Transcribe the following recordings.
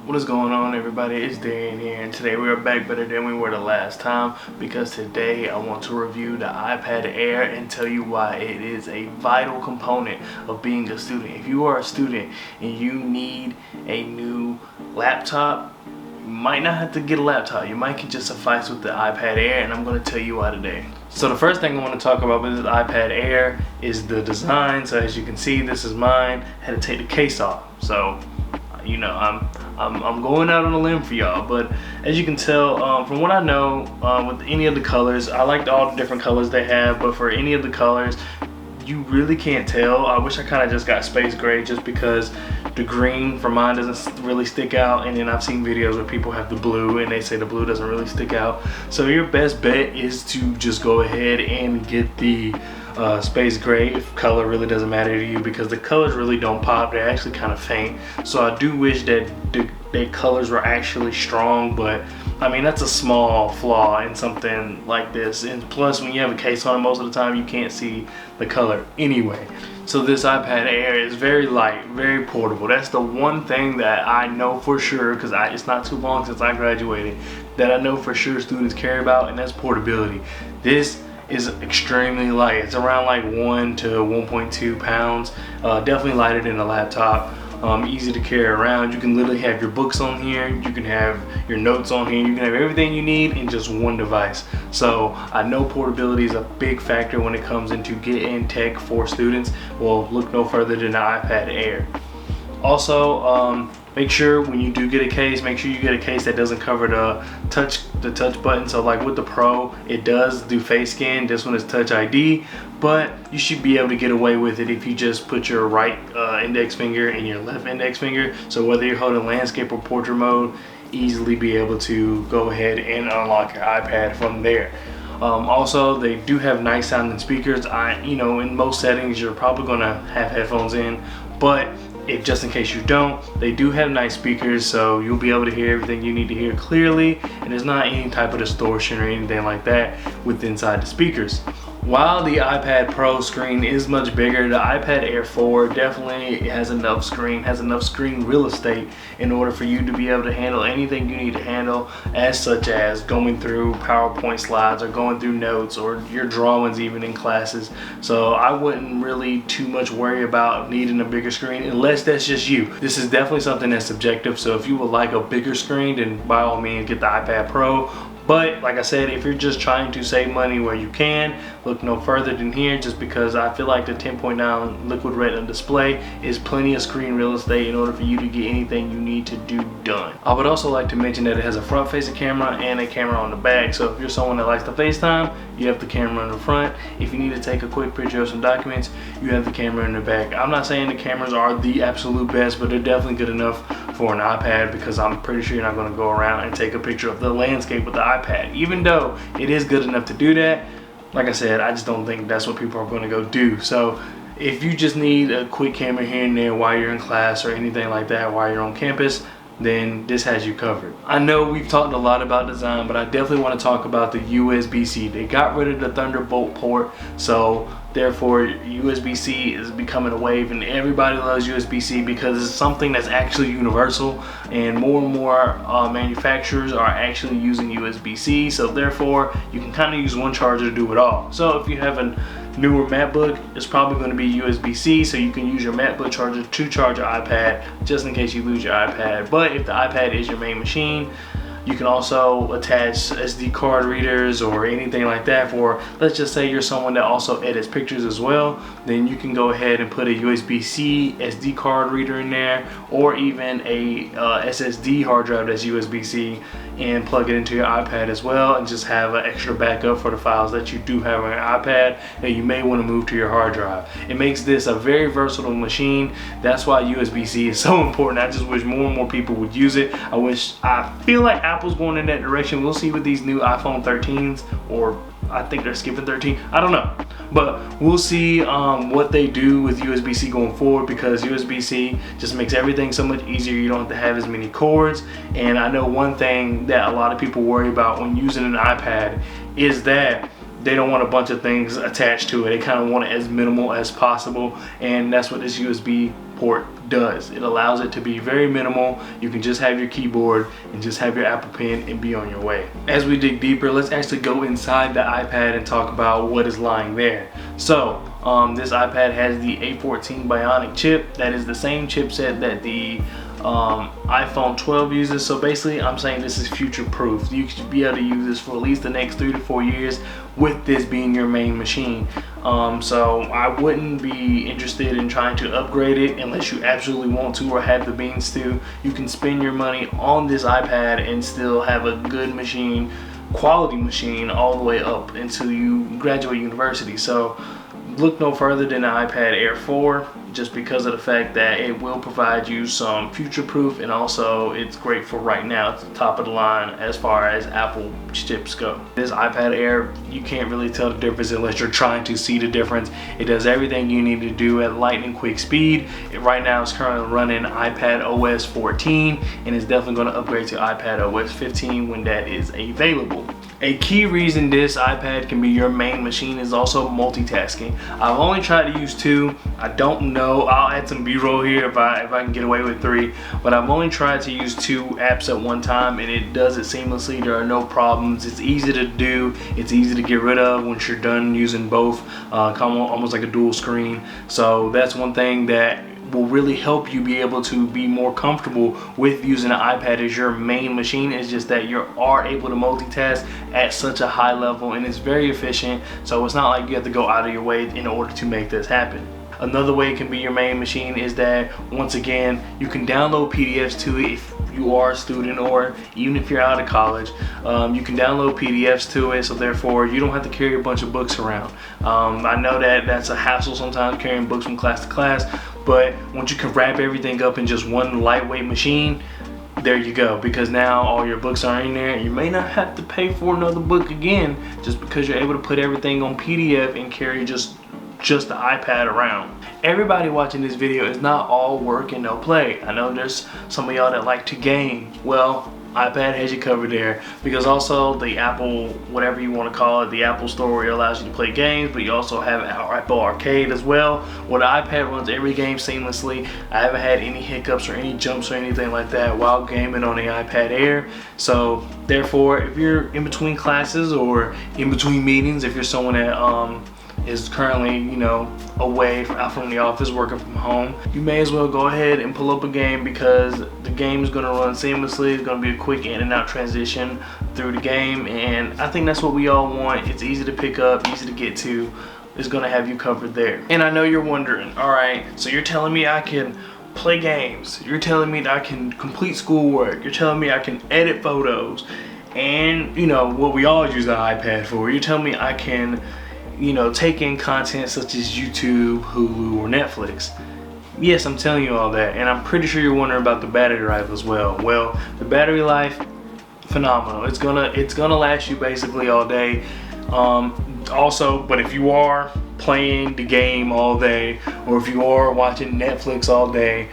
What is going on, everybody? It's Darian here, and today we are back better than we were the last time, because today I want to review the iPad Air and tell you why it is a vital component of being a student. If you are a student and you need a new laptop, you might not have to get a laptop. You might can just suffice with the iPad Air, and I'm going to tell you why today. So the first thing I want to talk about with this iPad Air is the design. So as you can see, this is mine. I had to take the case off. So you know, I'm going out on a limb for y'all, but as you can tell, from what I know, with any of the colors, I liked all the different colors they have, but for any of the colors, you really can't tell. I wish I kind of just got space gray, just because the green for mine doesn't really stick out, and then I've seen videos where people have the blue and they say the blue doesn't really stick out. So your best bet is to just go ahead and get the space gray if color really doesn't matter to you, because the colors really don't pop. They're actually kind of faint. So I do wish that the colors were actually strong, but I mean, that's a small flaw in something like this. And plus, when you have a case on it, most of the time you can't see the color anyway. So this iPad Air is very light, very portable. That's the one thing that I know for sure, because it's not too long since I graduated, that I know for sure students care about, and that's portability. This is extremely light. It's around like 1 to 1.2 pounds. Definitely lighter than a laptop. Easy to carry around. You can literally have your books on here. You can have your notes on here. You can have everything you need in just one device. So I know portability is a big factor when it comes into getting tech for students. Well, look no further than the iPad Air. Also, make sure when you do get a case, make sure you get a case that doesn't cover the touch button. So like with the Pro, it does do face scan. This one is Touch ID, but you should be able to get away with it if you just put your right index finger and your left index finger. So whether you're holding landscape or portrait mode, easily be able to go ahead and unlock your iPad from there. Also, they do have nice sounding speakers. In most settings, you're probably gonna have headphones in, but if just in case you don't, they do have nice speakers, so you'll be able to hear everything you need to hear clearly, and there's not any type of distortion or anything like that with inside the speakers. While the iPad Pro screen is much bigger, the iPad Air 4 definitely has enough screen real estate in order for you to be able to handle anything you need to handle, as such as going through PowerPoint slides or going through notes or your drawings even in classes. So I wouldn't really too much worry about needing a bigger screen unless that's just you. This is definitely something that's subjective, so if you would like a bigger screen, then by all means get the iPad Pro. But like I said, if you're just trying to save money where you can, look no further than here, just because I feel like the 10.9 liquid retina display is plenty of screen real estate in order for you to get anything you need to do done. I would also like to mention that it has a front facing camera and a camera on the back. So if you're someone that likes to FaceTime, you have the camera in the front. If you need to take a quick picture of some documents, you have the camera in the back. I'm not saying the cameras are the absolute best, but they're definitely good enough for an iPad, because I'm pretty sure you're not going to go around and take a picture of the landscape with the iPad. Even though it is good enough to do that, like I said, I just don't think that's what people are going to go do. So if you just need a quick camera here and there while you're in class or anything like that while you're on campus, then this has you covered. I know we've talked a lot about design, but I definitely want to talk about the USB-C. They got rid of the Thunderbolt port, so therefore USB-C is becoming a wave, and everybody loves USB-C because it's something that's actually universal, and more manufacturers are actually using USB-C. So therefore you can kind of use one charger to do it all. So if you have a newer MacBook, it's probably going to be USB-C, so you can use your MacBook charger to charge your iPad just in case you lose your iPad. But if the iPad is your main machine, you can also attach SD card readers or anything like that. For, let's just say you're someone that also edits pictures as well, then you can go ahead and put a USB-C SD card reader in there, or even a SSD hard drive that's USB-C, and plug it into your iPad as well, and just have an extra backup for the files that you do have on your iPad that you may want to move to your hard drive. It makes this a very versatile machine. That's why USB-C is so important. I just wish more and more people would use it. I feel like Apple's going in that direction. We'll see with these new iPhone 13s, or I think they're skipping 13. I don't know. But we'll see what they do with USB-C going forward, because USB-C just makes everything so much easier. You don't have to have as many cords. And I know one thing that a lot of people worry about when using an iPad is that they don't want a bunch of things attached to it. They kind of want it as minimal as possible, and that's what this USB port does. It allows it to be very minimal. You can just have your keyboard and just have your Apple Pen and be on your way. As we dig deeper, let's actually go inside the iPad and talk about what is lying there. So this iPad has the A14 Bionic chip. That is the same chipset that the iPhone 12 uses. So basically I'm saying this is future proof. You should be able to use this for at least the next 3 to 4 years with this being your main machine. So I wouldn't be interested in trying to upgrade it unless you absolutely want to or have the means to. You can spend your money on this iPad and still have a good machine, quality machine, all the way up until you graduate university. So look no further than the iPad Air 4, just because of the fact that it will provide you some future proof, and also it's great for right now. It's the top of the line as far as Apple chips go. This iPad Air, you can't really tell the difference unless you're trying to see the difference. It does everything you need to do at lightning quick speed. Right now it's currently running iPad OS 14 and it's definitely going to upgrade to iPad OS 15 when that is available. A key reason this iPad can be your main machine is also multitasking. I've only tried to use 2. I don't know, I'll add some B-roll here if I can get away with 3, but I've only tried to use 2 apps at one time and it does it seamlessly. There are no problems. It's easy to do, it's easy to get rid of once you're done using both, almost like a dual screen. So that's one thing that will really help you be able to be more comfortable with using an iPad as your main machine. Is just that you are able to multitask at such a high level and it's very efficient, so it's not like you have to go out of your way in order to make this happen. Another way it can be your main machine is that, once again, you can download PDFs to it if you are a student, or even if you're out of college. You can download PDFs to it, so therefore you don't have to carry a bunch of books around. I know that that's a hassle sometimes, carrying books from class to class, but once you can wrap everything up in just one lightweight machine, there you go, because now all your books are in there and you may not have to pay for another book again, just because you're able to put everything on PDF and carry just the iPad around. Everybody watching this video is not all work and no play. I know there's some of y'all that like to game. Well, iPad has you covered there, because also the Apple, whatever you want to call it, the Apple Store, where it allows you to play games, but you also have Apple Arcade as well, where the iPad runs every game seamlessly. I haven't had any hiccups or any jumps or anything like that while gaming on the iPad Air. So therefore, if you're in between classes or in between meetings, if you're someone that is currently, you know, away from the office, working from home, you may as well go ahead and pull up a game, because the game is going to run seamlessly. It's going to be a quick in and out transition through the game, and I think that's what we all want. It's easy to pick up, easy to get to. It's going to have you covered there. And I know you're wondering, alright, so you're telling me I can play games, you're telling me that I can complete schoolwork, you're telling me I can edit photos, and you know what we all use the iPad for. You're telling me I can, you know, take in content such as YouTube, Hulu, or Netflix. Yes, I'm telling you all that, and I'm pretty sure you're wondering about the battery life as well. Well, the battery life, phenomenal. It's gonna last you basically all day. Also, but if you are playing the game all day, or if you are watching Netflix all day,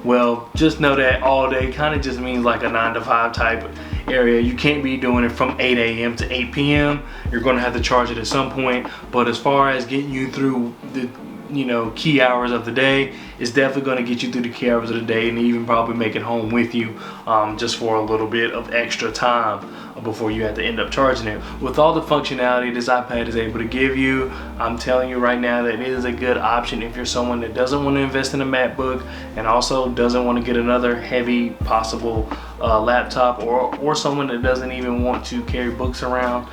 well, just know that all day kind of just means like a 9 to 5 type area. You can't be doing it from 8 a.m. to 8 p.m. You're going to have to charge it at some point, but as far as getting you through the, you know, key hours of the day, it's definitely going to get you through the key hours of the day, and even probably make it home with you, just for a little bit of extra time before you have to end up charging it. With all the functionality this iPad is able to give you, I'm telling you right now that it is a good option if you're someone that doesn't want to invest in a MacBook and also doesn't want to get another heavy possible laptop, or someone that doesn't even want to carry books around.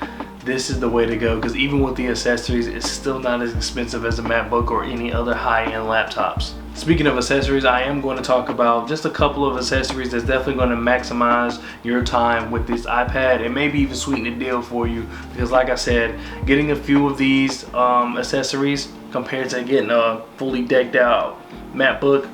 This is the way to go, because even with the accessories, it's still not as expensive as a MacBook or any other high-end laptops. Speaking of accessories, I am going to talk about just a couple of accessories that's definitely going to maximize your time with this iPad, and maybe even sweeten the deal for you, because like I said, getting a few of these accessories compared to getting a fully decked out MacBook,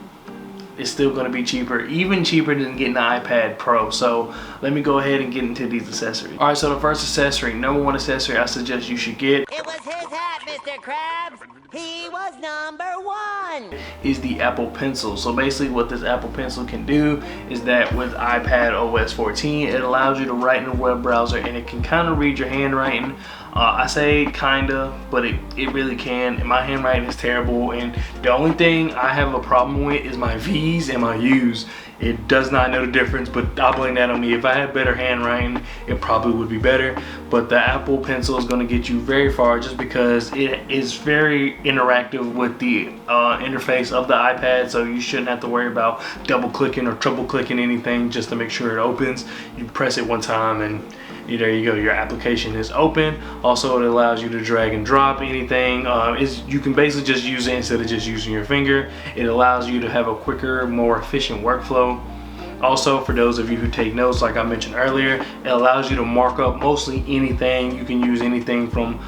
it's still going to be cheaper, even cheaper than getting the iPad Pro. So let me go ahead and get into these accessories. Alright, so the first accessory, number one accessory I suggest you should get. It was his hat, Mr. Krabs. He was #1. Is the Apple Pencil. So basically what this Apple Pencil can do is that with iPad OS 14, it allows you to write in a web browser and it can kind of read your handwriting. I say kinda, but it really can. And my handwriting is terrible, and the only thing I have a problem with is my V's and my U's. It does not know the difference, but I'll blame that on me. If I had better handwriting, it probably would be better. But the Apple Pencil is going to get you very far just because it is very interactive with the interface of the iPad, so you shouldn't have to worry about double clicking or triple clicking anything just to make sure it opens. You press it one time and there you go, your application is open. Also, it allows you to drag and drop anything. You can basically just use it instead of just using your finger. It allows you to have a quicker, more efficient workflow. Also, for those of you who take notes, like I mentioned earlier, it allows you to mark up mostly anything. You can use anything from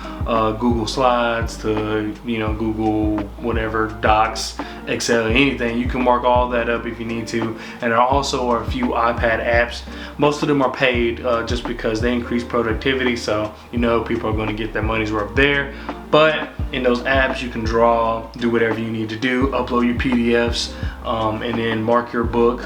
Google Slides to, Google whatever, Docs, Excel, anything. You can mark all that up if you need to. And there also are a few iPad apps. Most of them are paid just because they increase productivity. So, people are going to get their money's worth there. But in those apps, you can draw, do whatever you need to do, upload your PDFs, and then mark your book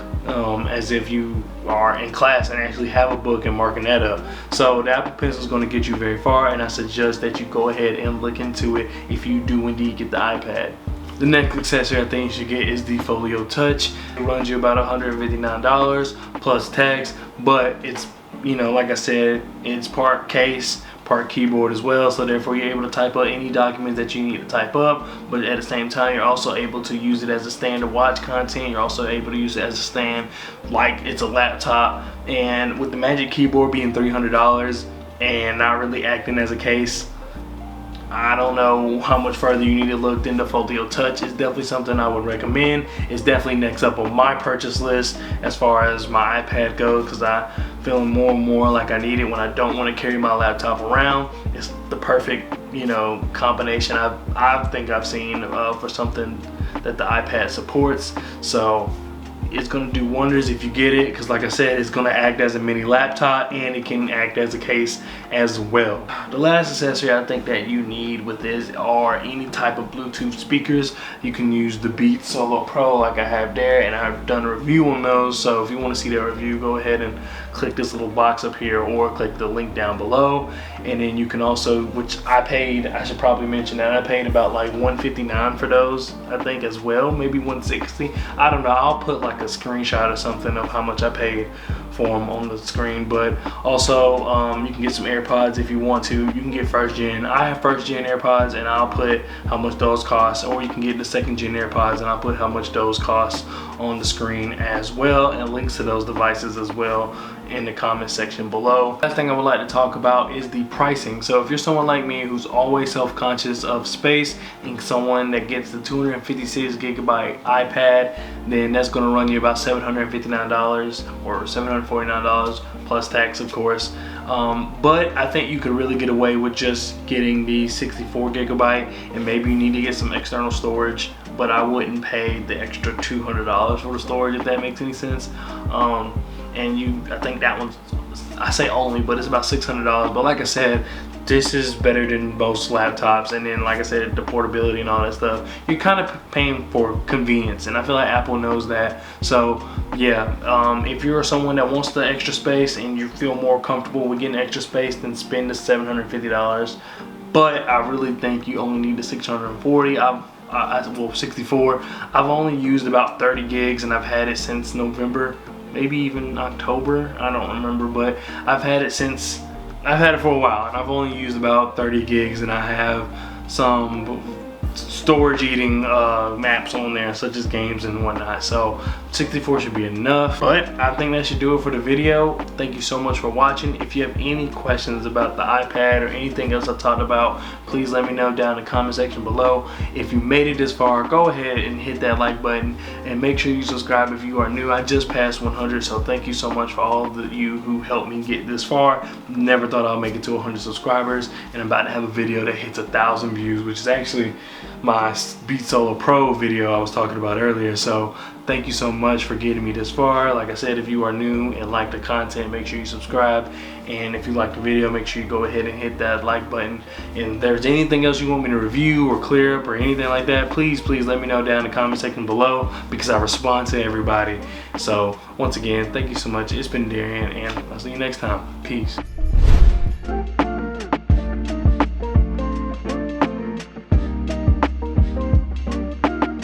as if you are in class and actually have a book and marking that up. So the Apple Pencil is going to get you very far, and I suggest that you go ahead and look into it if you do indeed get the iPad. The next accessory I think you should get is the Folio Touch. It runs you about $159 plus tax, but it's, like I said, it's part case, part keyboard as well, so therefore you're able to type up any document that you need to type up, but at the same time you're also able to use it as a stand to watch content. You're also able to use it as a stand like it's a laptop, and with the Magic Keyboard being $300 and not really acting as a case, I don't know how much further you need to look into Folio Touch. It's definitely something I would recommend. It's definitely next up on my purchase list as far as my iPad goes, because I'm feeling more and more like I need it when I don't want to carry my laptop around. It's the perfect, combination I think I've seen for something that the iPad supports. So it's going to do wonders if you get it, because like I said, it's going to act as a mini laptop and it can act as a case as well. The last accessory I think that you need with this are any type of Bluetooth speakers. You can use the Beats Solo Pro like I have there, and I've done a review on those, so if you want to see that review, go ahead and click this little box up here or click the link down below. And then you can also, which I should probably mention that I paid about like $159 for those, I think, as well, maybe $160. I don't know, I'll put like a screenshot or something of how much I paid for them on the screen. But also you can get some AirPods if you want to. You can get first gen. I have first gen AirPods and I'll put how much those cost, or you can get the second gen AirPods and I'll put how much those cost on the screen as well, and links to those devices as well in the comment section below. Last thing I would like to talk about is the pricing. So if you're someone like me who's always self-conscious of space and someone that gets the 256 gigabyte iPad, then that's going to run you about $759 or $749 plus tax, of course. But I think you could really get away with just getting the 64 gigabyte, and maybe you need to get some external storage, but I wouldn't pay the extra $200 for the storage, if that makes any sense. I think that one's, I say only, but it's about $600. But like I said, this is better than most laptops. And then, like I said, the portability and all that stuff, you're kind of paying for convenience, and I feel like Apple knows that. So yeah, if you're someone that wants the extra space and you feel more comfortable with getting extra space, then spend the $750. But I really think you only need the 640. Well, 64. I've only used about 30 gigs and I've had it since November, maybe even October, I don't remember, but I've had it for a while, and I've only used about 30 gigs, and I have some storage eating maps on there, such as games and whatnot. So 64 should be enough. But I think that should do it for the video. Thank you so much for watching. If you have any questions about the iPad or anything else I talked about, please let me know down in the comment section below. If you made it this far, go ahead and hit that like button, and make sure you subscribe if you are new. I just passed 100, so thank you so much for all of you who helped me get this far. Never thought I'd make it to 100 subscribers, and I'm about to have a video that hits 1,000 views, which is actually my Beats Solo Pro video I was talking about earlier. So thank you so much for getting me this far. Like I said, if you are new and like the content, make sure you subscribe. And if you like the video, make sure you go ahead and hit that like button. And if there's anything else you want me to review or clear up or anything like that, please let me know down in the comment section below, because I respond to everybody. So once again, thank you so much. It's been Darian, and I'll see you next time. Peace.